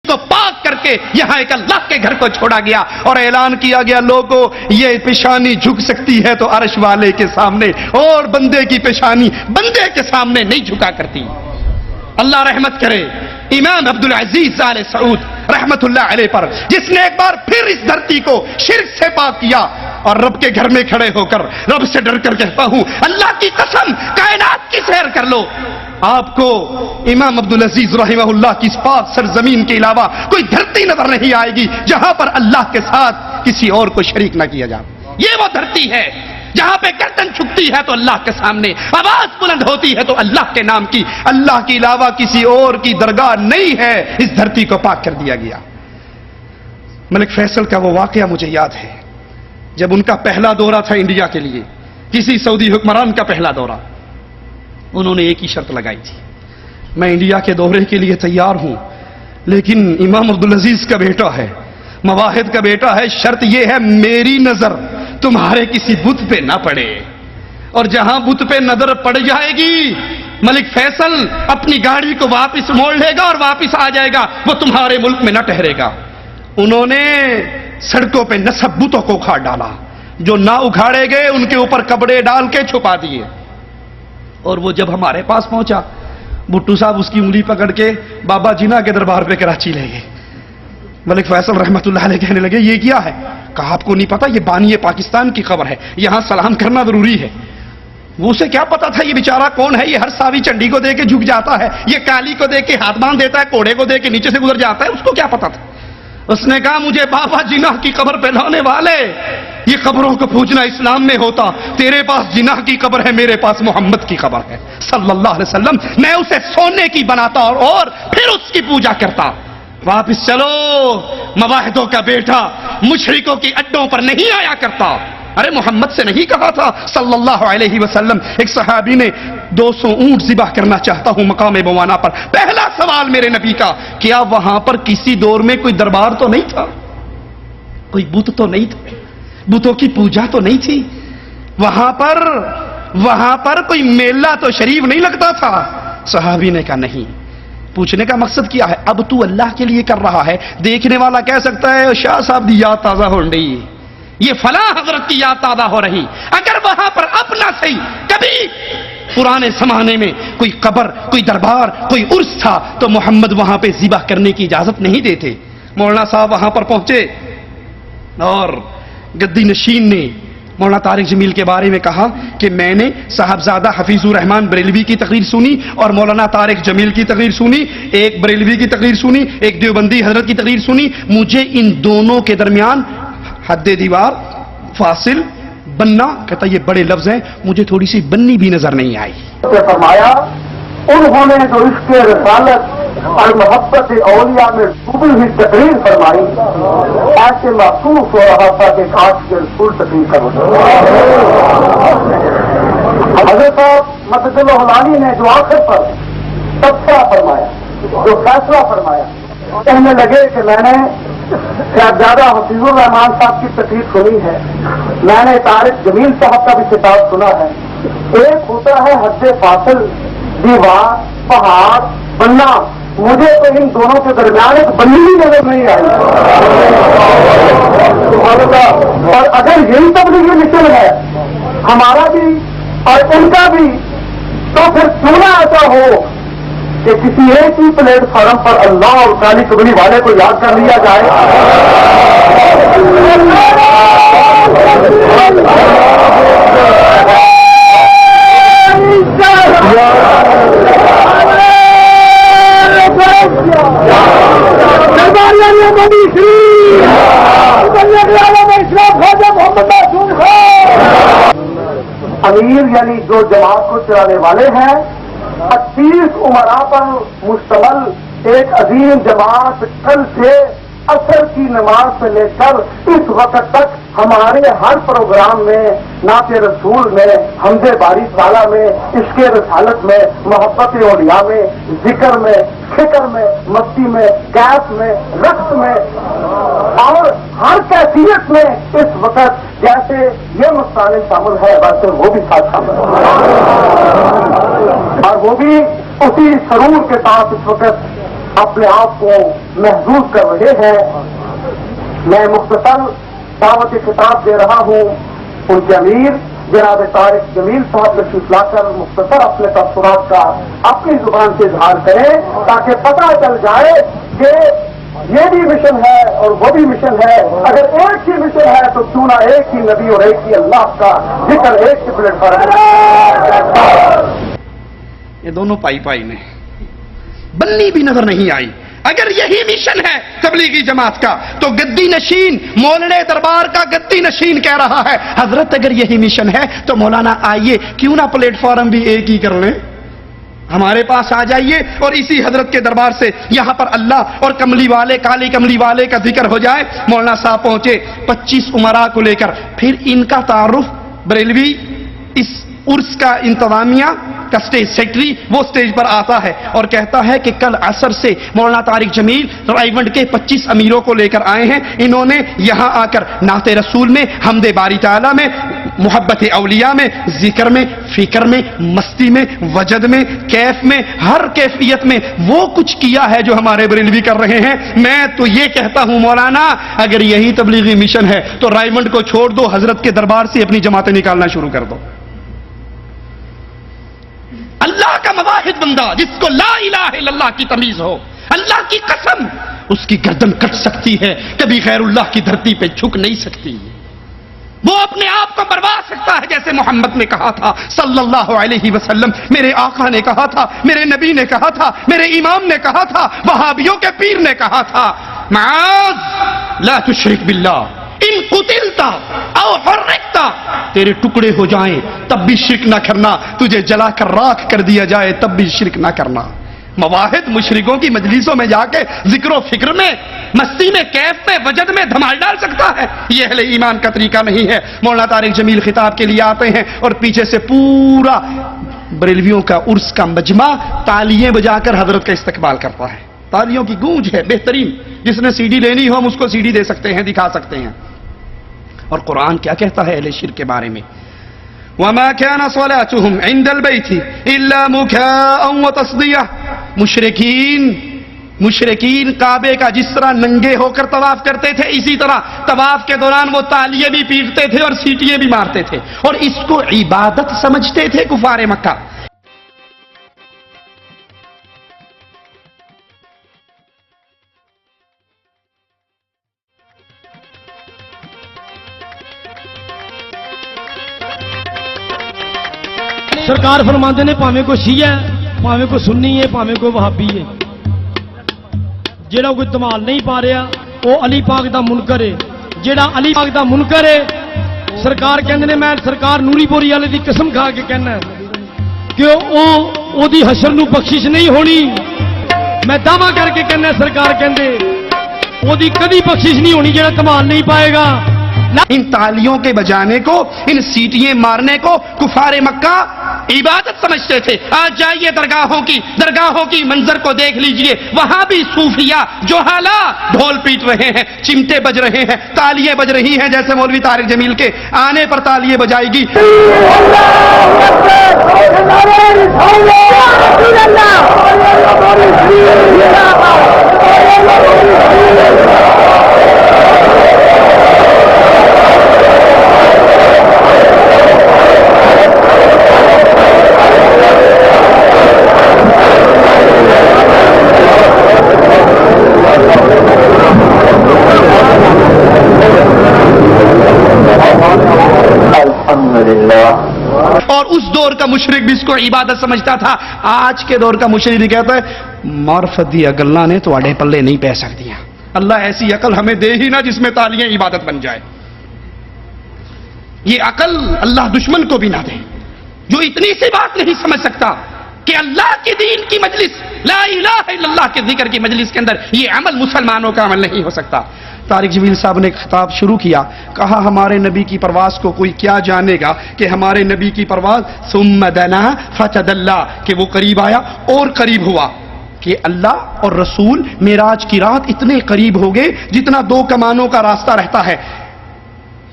کو پاک کر کے یہاں ایک اللہ کے گھر کو چھوڑا گیا اور اعلان کیا گیا لوگوں یہ پیشانی جھک سکتی ہے تو عرش والے کے سامنے، اور بندے کی پیشانی بندے کے سامنے نہیں جھکا کرتی۔ اللہ رحمت کرے امام عبدالعزیز آل سعود رحمت اللہ علیہ پر، جس نے ایک بار پھر اس دھرتی کو شرک سے پاک کیا اور رب کے گھر میں کھڑے ہو کر رب سے ڈر کر کہتا ہوں اللہ کی قسم کائنات کی سیر کر لو، آپ کو امام عبدالعزیز رحمہ اللہ کی اس پاک سرزمین کے علاوہ کوئی دھرتی نظر نہیں آئے گی جہاں پر اللہ کے ساتھ کسی اور کو شریک نہ کیا جائے۔ یہ وہ دھرتی ہے جہاں پہ گردن چھکتی ہے تو اللہ کے سامنے آواز بلند ہوتی ہے تو اللہ کے نام کی، اللہ کے علاوہ کسی اور کی درگاہ نہیں ہے، اس دھرتی کو پاک کر دیا گیا۔ ملک فیصل کا وہ واقعہ مجھے یاد ہے جب ان کا پہلا دورہ تھا انڈیا کے لیے، کسی سعودی حکمران کا پہلا دورہ، انہوں نے ایک ہی شرط لگائی تھی، میں انڈیا کے دورے کے لیے تیار ہوں لیکن امام عبدالعزیز کا بیٹا ہے، مواحد کا بیٹا ہے، شرط یہ ہے میری نظر تمہارے کسی بت پہ نہ پڑے، اور جہاں بت پہ نظر پڑ جائے گی ملک فیصل اپنی گاڑی کو واپس موڑ لے گا اور واپس آ جائے گا، وہ تمہارے ملک میں نہ ٹھہرے گا۔ انہوں نے سڑکوں پہ نصب بتوں کو اکھاڑ ڈالا، جو نہ اکھاڑے گئے ان کے اوپر کپڑے ڈال کے چھپا دیے، اور وہ جب ہمارے پاس پہنچا بھٹو صاحب اس کی انگلی پکڑ کے بابا جناح کے دربار پہ کراچی لے گئے۔ ملک فیصل رحمت اللہ علیہ کہنے لگے یہ کیا ہے؟ کہا آپ کو نہیں پتا یہ بانی پاکستان کی خبر ہے، یہاں سلام کرنا ضروری ہے۔ وہ اسے کیا پتا تھا یہ بیچارہ کون ہے، یہ ہر ساوی چنڈی کو دے کے جھک جاتا ہے، یہ کالی کو دے کے ہاتھ باندھ دیتا ہے، کوڑے کو دے کے نیچے سے گزر جاتا ہے، اس کو کیا پتا تھا؟ اس نے کہا مجھے بابا جناح کی قبر پہ لانے والے، یہ قبروں کو پوجنا اسلام میں ہوتا، تیرے پاس جناح کی قبر ہے، میرے پاس محمد کی قبر ہے صلی اللہ علیہ وسلم، میں اسے سونے کی بناتا اور پھر اس کی پوجا کرتا۔ واپس چلو، مواحدوں کا بیٹا مشرکوں کی اڈوں پر نہیں آیا کرتا۔ ارے محمد سے نہیں کہا تھا صلی اللہ علیہ وسلم، ایک صحابی نے 200 اونٹ ذبح کرنا چاہتا ہوں مقام بوانا پر، پہلا سوال میرے نبی کا کیا وہاں پر کسی دور میں کوئی دربار تو نہیں تھا، کوئی بت تو نہیں تھا، بتوں کی پوجا تو نہیں تھی وہاں پر کوئی میلہ تو شریف نہیں لگتا تھا؟ صحابی نے کہا نہیں۔ پوچھنے کا مقصد کیا ہے؟ اب تو اللہ کے لیے کر رہا ہے، دیکھنے والا کہہ سکتا ہے شاہ صاحب دی یاد تازہ ہو رہی ہے، یہ فلاں حضرت کی یاد تازہ ہو رہی، اگر وہاں پر اپنا صحیح کبھی پرانے زمانے میں کوئی قبر، کوئی دربار، کوئی عرس تھا تو محمد وہاں پہ ذبح کرنے کی اجازت نہیں دیتے۔ مولانا صاحب وہاں پر پہنچے اور گدی نشین نے مولانا طارق جمیل کے بارے میں کہا کہ میں نے صاحبزادہ حفیظ الرحمان بریلوی کی تقریر سنی اور مولانا طارق جمیل کی تقریر سنی، ایک بریلوی کی تقریر سنی، ایک دیوبندی حضرت کی تقریر سنی، مجھے ان دونوں کے درمیان حد دیوار، فاصل، بننا، کہتا یہ بڑے لفظ ہیں، مجھے تھوڑی سی بننی بھی نظر نہیں آئی۔ فرمایا انہوں نے جو عشق رسالت اور محبت اولیاء میں ڈوبی ہوئی تقریر فرمائی، ایسے محسوس ہو رہا تھا کہ کاش کے رسول تقریر کرو۔ حضرت مسجد الہلانی نے جو آخر پر تبصرہ فرمایا، جو فیصلہ فرمایا، کہنے لگے کہ میں نے صاحبزادہ حفیظ الرحمان صاحب کی تقریر سنی ہے، میں نے طارق جمیل صاحب کا بھی خطاب سنا ہے، ایک ہوتا ہے حد فاصل، دیوار، پہاڑ، بننا، مجھے تو ان دونوں کے درمیان ایک بنی بھی نظر نہیں آئی۔ اور اگر یہی تبلیغی مشن ہے ہمارا بھی اور ان کا بھی، تو پھر کیوں نہ ایسا ہو کہ کسی ایک ہی پلیٹ فارم پر اللہ اور کالی کبلی والے کو یاد کر لیا جائے۔ امیر یعنی جو جماعت کو چلانے والے ہیں، 38 عمراء پر مشتمل ایک عظیم جماعت کل سے عصر کی نماز سے لے کر اس وقت تک ہمارے ہر پروگرام میں، نعت رسول میں، حمد باری تعالیٰ میں، عشق رسالت میں، محبت اولیاء میں، ذکر میں، فکر میں، مستی میں، کیف میں، رقص میں اور ہر کیفیت میں اس وقت جیسے یہ مستعمل شامل ہے ویسے وہ بھی ساتھ شامل ہے، اور وہ بھی اسی سرور کے ساتھ اس وقت اپنے آپ کو محظوظ کر رہے ہیں. میں مختصر دعوت خطاب دے رہا ہوں. ان کے امیر جناب طارق جمیل صاحب تشریف لا کر مختصر اپنے تبصرات کا اپنی زبان سے اظہار کریں تاکہ پتہ چل جائے کہ یہ بھی مشن ہے اور وہ بھی مشن ہے. اگر ایک ہی مشن ہے تو کیوں نہ ایک ہی نبی اور ایک ہی اللہ کا ذکر ایک ہی پلیٹ پر. یہ دونوں پائی پائی نے بننی بھی نظر نہیں آئی. اگر یہی مشن ہے تبلیغی جماعت کا تو گدی نشین مولانا دربار کا گدی نشین کہہ رہا ہے حضرت اگر یہی مشن ہے تو مولانا آئیے کیوں نہ پلیٹ فارم بھی ایک ہی کر لیں, ہمارے پاس آ جائیے اور اسی حضرت کے دربار سے یہاں پر اللہ اور کملی والے کالی کملی والے کا ذکر ہو جائے. مولانا صاحب پہنچے 25 امراء کو لے کر, پھر ان کا تعارف بریلوی اس عرس کا انتظامیہ کا سٹیج سیکرٹری وہ سٹیج پر آتا ہے اور کہتا ہے کہ کل عصر سے مولانا طارق جمیل رائیونڈ کے 25 امیروں کو لے کر آئے ہیں. انہوں نے یہاں آ کر نعت رسول میں, حمد باری تعالیٰ میں, محبت اولیاء میں, ذکر میں, فکر میں, مستی میں, وجد میں, کیف میں, ہر کیفیت میں وہ کچھ کیا ہے جو ہمارے بریلوی کر رہے ہیں. میں تو یہ کہتا ہوں مولانا اگر یہی تبلیغی مشن ہے تو رائیونڈ کو چھوڑ دو, حضرت کے دربار سے اپنی جماعتیں نکالنا شروع کر دو. اللہ کا مواحد بندہ جس کو لا الہ الا اللہ کی تمیز ہو, اللہ کی قسم اس کی گردن کٹ سکتی ہے, کبھی غیر اللہ کی دھرتی پہ جھک نہیں سکتی. وہ اپنے آپ کو بروا سکتا ہے جیسے محمد نے کہا تھا صلی اللہ علیہ وسلم, میرے آقا نے کہا تھا, میرے نبی نے کہا تھا, میرے امام نے کہا تھا, وہابیوں کے پیر نے کہا تھا, معاذ لا تشرک باللہ ان قتلتا او حرقتا, تیرے ٹکڑے ہو جائیں تب بھی شرک نہ کرنا, تجھے جلا کر راکھ کر دیا جائے تب بھی شرک نہ کرنا. مواحد مشرکوں کی مجلسوں میں جا کے ذکر و فکر میں, مستی میں, کیف میں, وجد میں دھمال ڈال سکتا ہے. یہ اہل ایمان کا طریقہ نہیں ہے. مولانا طارق جمیل خطاب کے لیے آتے ہیں اور پیچھے سے پورا بریلویوں کا عرس کا مجمع تالیاں بجا کر حضرت کا استقبال کرتا ہے. تالیوں کی گونج ہے بہترین. جس نے سی ڈی لینی ہو ہم اس کو سی ڈی دے سکتے ہیں, دکھا سکتے ہیں. اور قرآن کیا کہتا ہے اہل شرک کے بارے میں؟ وَمَا كَانَ صَلَاتُهُمْ عِنْدَ الْبَيْتِ إِلَّا مُكَاءً وَتَصْدِيَةً. مشرکین کعبے کا جس طرح ننگے ہو کر طواف کرتے تھے اسی طرح طواف کے دوران وہ تالیاں بھی پیٹتے تھے اور سیٹیاں بھی مارتے تھے, اور اس کو عبادت سمجھتے تھے کفار مکہ. سرکار فرماندے نے پاویں کوئی شیعہ ہے, پاویں کوئی سنی ہے, پاویں کوئی وہابی ہے, جیڑا کوئی دمال نہیں پا رہا وہ علی پاک دا منکر ہے. جیڑا علی پاک دا منکر ہے سرکار کہندے نے, میں سرکار نوری پوری والے دی قسم کھا کے کہنا کہ او دی حشر نو بخشش نہیں ہونی. میں دعویٰ کر کے کہنا سرکار کہندے او دی کبھی بخشش نہیں ہونی جیڑا دمال نہیں پائے گا. ان تالیوں کے بجانے کو, ان سیٹیاں مارنے کو کفار مکہ عبادت سمجھتے تھے. آج جائیے درگاہوں کی منظر کو دیکھ لیجئے, وہاں بھی صوفیہ جوہلا ڈھول پیٹ رہے ہیں, چمٹے بج رہے ہیں, تالیاں بج رہی ہیں. جیسے مولوی طارق جمیل کے آنے پر تالیاں بجائے گی. اور اس دور کا مشرک بھی اس کو عبادت سمجھتا تھا. آج کے دور کا مشرک بھی کہتا ہے معرفت دی عقل نے تو اڑے پلے نہیں پہ سکتی. اللہ ایسی عقل ہمیں دے ہی نہ جس میں تالیاں عبادت بن جائے. یہ عقل اللہ دشمن کو بھی نہ دے جو اتنی سی بات نہیں سمجھ سکتا کہ اللہ کے دین کی مجلس, لا الہ الا اللہ کے ذکر کی مجلس کے اندر یہ عمل مسلمانوں کا عمل نہیں ہو سکتا. طارق جمیل صاحب نے خطاب شروع کیا, کہا ہمارے نبی کی پرواز کو کوئی کیا جانے گا کہ ہمارے نبی کی پرواز ثم دنا فتدلا, کہ وہ قریب آیا اور قریب ہوا. کہ اللہ اور رسول معراج کی رات اتنے قریب ہو گئے جتنا 2 کمانوں کا راستہ رہتا ہے.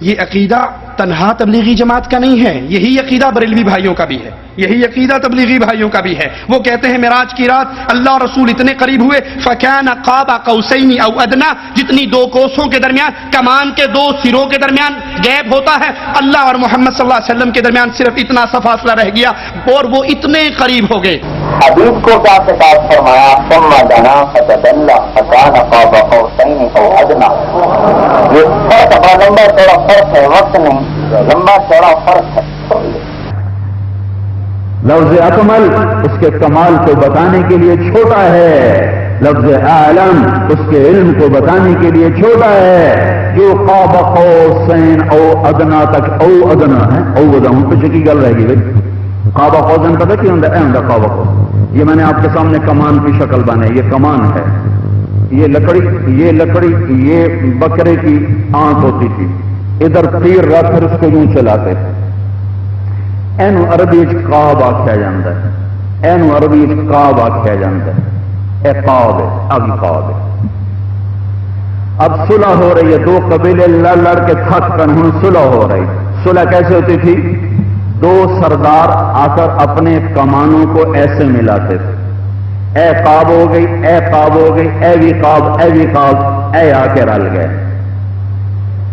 یہ عقیدہ تنہا تبلیغی جماعت کا نہیں ہے، یہی عقیدہ بریلوی بھائیوں کا بھی ہے، یہی عقیدہ تبلیغی بھائیوں کا بھی ہے۔ وہ کہتے ہیں معراج کی رات اللہ اور رسول اتنے قریب ہوئے، فَكَانَ قَابَ قَوْسَيْنِ أَوْ أَدْنَىٰ، جتنی دو کوسوں کے درمیان، کمان کے دو سروں کے درمیان گیپ ہوتا ہے، اللہ اور محمد صلی اللہ علیہ وسلم کے درمیان صرف اتنا سا فاصلہ رہ گیا اور وہ اتنے قریب ہو گئے۔ حدیث کو کیا خطاب فرمایا؟ ثم دنا فتدلى فكان قاب قوسين او ادنى۔ یہ فرق بڑا لمبا چوڑا فرق ہے، وقت نہیں، لمبا چوڑا فرق ہے۔ لفظ اکمل اس کے کمال کو بتانے کے لیے چھوٹا ہے، لفظ اعلم اس کے علم کو بتانے کے لیے چھوٹا ہے۔ جو قاب قوسین او ادنا تک، او ادنا ہے، او ادنا پیچھے کی گل رہ گی بھائی۔ قاب قوسین پتہ کیا ہوتا ہے؟ قاب قوس، یہ میں نے آپ کے سامنے کمان کی شکل بنائی، یہ کمان ہے، یہ لکڑی یہ بکرے کی آنکھ ہوتی تھی، ادھر تیر رکھ کر اس کو یوں چلاتے تھے۔ اینو عربی قاب آخیا جاتا ہے، اینو عربی قاب آخیا جاتا ہے، اے قاب ہے، اب قاب ہے۔ اب صلح ہو رہی ہے، دو قبیلے لڑ کے تھک کر ہوں صلح ہو رہی۔ صلح کیسے ہوتی تھی؟ دو سردار آ کر اپنے کمانوں کو ایسے ملاتے تھے، اے قاب ہو گئی، اے قاب ہو گئی، اے بھی قاب، اے بھی قاب، اے آ کے رل گئے۔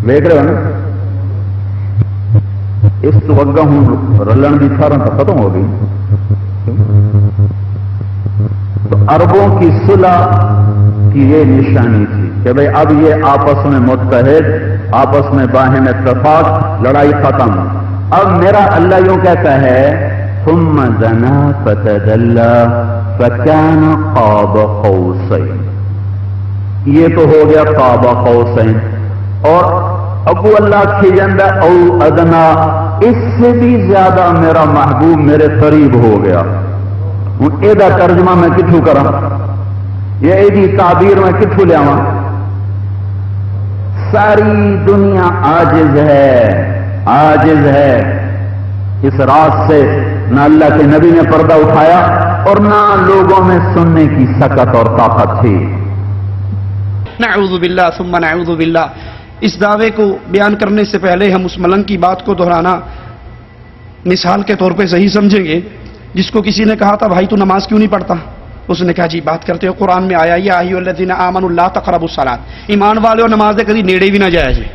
دیکھ رہے ہو نا؟ اس تو اگا ہوں رلن کی تھارا تو ختم ہو گئی۔ تو عربوں کی صلح کی یہ نشانی تھی کہ بھئی اب یہ آپس میں متحد، آپس میں باہم اتفاق، لڑائی ختم۔ اب میرا اللہ یوں کہتا ہے ثم دنا فتدلى فكان قاب قوسين، یہ تو ہو گیا قاب قوسین، اور ابو اللہ کھجندہ او ادنا، اس سے بھی زیادہ میرا محبوب میرے قریب ہو گیا۔ ہوں یہ ترجمہ میں کتوں کرا، یہ تعبیر میں کتوں لیا؟ ساری دنیا عاجز ہے اس راز سے، نہ اللہ کے نبی نے پردہ اٹھایا اور نہ لوگوں میں سننے کی سکت اور طاقت تھی۔ نعوذ باللہ ثم نعوذ باللہ۔ اس دعوے کو بیان کرنے سے پہلے ہم اس ملنگ کی بات کو دہرانا مثال کے طور پہ صحیح سمجھیں گے۔ جس کو کسی نے کہا تھا بھائی تو نماز کیوں نہیں پڑھتا؟ اس نے کہا جی بات کرتے ہو، قرآن میں آیا یا ایھا الذین آمنوا لا تقربوا الصلاۃ، ایمان والے نماز کبھی نیڑے بھی نہ جایا جائے۔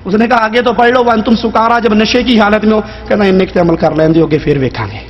اس نے کہا آگے تو پڑھ لو وانتم سکارا، جب نشے کی حالت میں ہو، کہنا ان تے عمل کر لیں گے پھر ویکھاں گے۔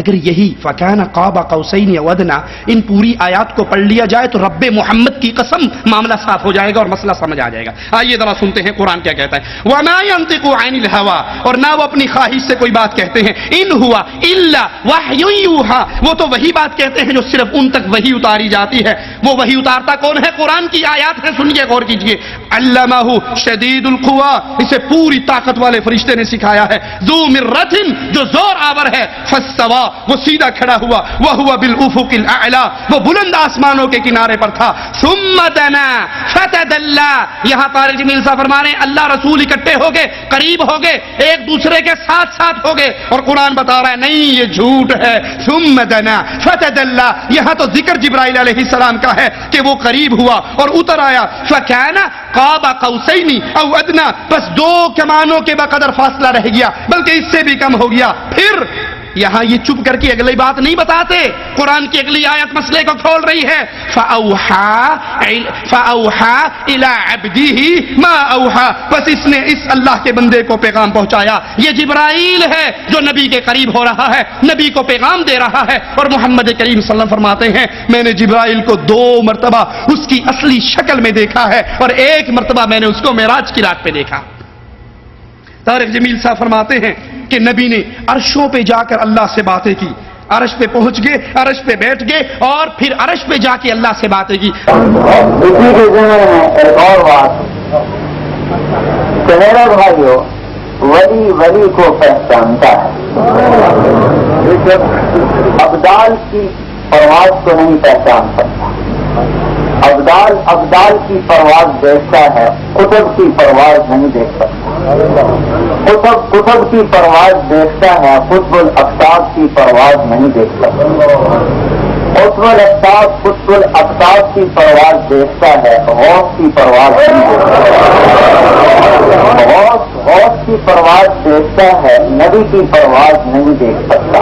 اگر یہی فَكَانَ قَابَ قَوْسَيْنِ أَوْ أَدْنَىٰ ان پوری آیات کو پڑھ لیا جائے تو رب محمد کی قسم معاملہ صاف ہو جائے گا اور مسئلہ سمجھ آ جائے گا۔ آئیے ذرا سنتے ہیں قرآن کیا کہتا ہے۔ وَمَا يَنطِقُ عَنِ الْهَوَىٰ، اور نہ وہ اپنی خواہش سے کوئی بات کہتے ہیں، إِنْ هُوَ إِلَّا وَحْيٌ يُوحَىٰ، وہ تو وہی بات کہتے ہیں جو صرف ان تک وہی اتاری جاتی ہے۔ وہ وہی اتارتا کون ہے؟ قرآن کی آیات ہیں، سنیے غور کیجیے۔ عَلَّمَهُ شَدِيدُ الْقُوَىٰ، اسے پوری طاقت والے فرشتے نے سکھایا ہے۔ ذُو مِرَّةٍ، جو زور آور ہے۔ فَاسْتَوَىٰ، وہ سیدھا کھڑا ہوا۔ وَهُوَ بِالْأُفُقِ الْأَعْلَىٰ، وہ بلند آسمانوں کے کنارے پر تھا۔ ثُمَّ دَنَا فَتَدَلَّىٰ، یہاں طارق جمیل صاحب فرما رہے ہیں اللہ رسول اکٹھے ہو گئے، قریب ہو گئے، ایک دوسرے کے ساتھ ساتھ ہو گئے، اور قرآن بتا رہا ہے نہیں یہ جھوٹ ہے۔ ثُمَّ دَنَا فَتَدَلَّىٰ، یہاں تو ذکر جبرائیل علیہ السلام کا ہے کہ وہ قریب ہوا اور اتر آیا۔ فَكَانَ قَابَ قَوْسَيْنِ أَوْ أَدْنَىٰ، بس دو کمانوں کے بقدر فاصلہ رہ گیا، بلکہ اس سے بھی کم ہو گیا۔ پھر یہاں یہ چپ کر کے اگلی بات نہیں بتاتے، قرآن کی اگلی آیت مسئلے کو کھول رہی ہے۔ فَأَوْحَىٰ إِلَىٰ عَبْدِهِ مَا أَوْحَىٰ، بس اس نے اس اللہ کے بندے کو پیغام پہنچایا۔ یہ جبرائیل ہے جو نبی کے قریب ہو رہا ہے، نبی کو پیغام دے رہا ہے، اور محمد کریم صلی اللہ علیہ وسلم فرماتے ہیں میں نے جبرائیل کو 2 مرتبہ اس کی اصلی شکل میں دیکھا ہے، اور 1 مرتبہ میں نے اس کو معراج کی رات پہ دیکھا۔ طارق جمیل صاحب فرماتے ہیں کہ نبی نے عرشوں پہ جا کر اللہ سے باتیں کی، عرش پہ پہنچ گئے، عرش پہ بیٹھ گئے، اور پھر عرش پہ جا کے اللہ سے باتیں کی۔ اسی کے ذمن میں ایک اور بات کہ میرا بھائیو، ولی کو پہچانتا ہے، ابدال کی پرواز کو نہیں پہچان سکتا۔ ابدال کی پرواز دیکھتا ہے، قطب کی پرواز نہیں دیکھ سکتا۔ قطب کی پرواز دیکھتا ہے، قطب الافاق کی پرواز نہیں دیکھ سکتا۔ قطب الافاق قطب الافاق کی پرواز دیکھتا ہے، غوث کی پرواز نہیں دیکھتا۔ غوث کی پرواز دیکھتا ہے، نبی کی پرواز نہیں دیکھ سکتا۔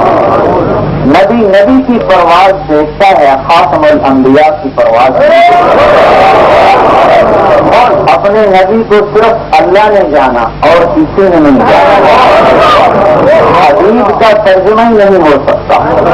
نبی کی پرواز دیکھتا ہے، خاتم الانبیاء کی پرواز نہیں دیکھ سکتا۔ اور اپنے نبی کو صرف اللہ نے جانا اور کسی نے نہیں جانا، حدیث کا ترجمہ ہی نہیں ہو سکتا۔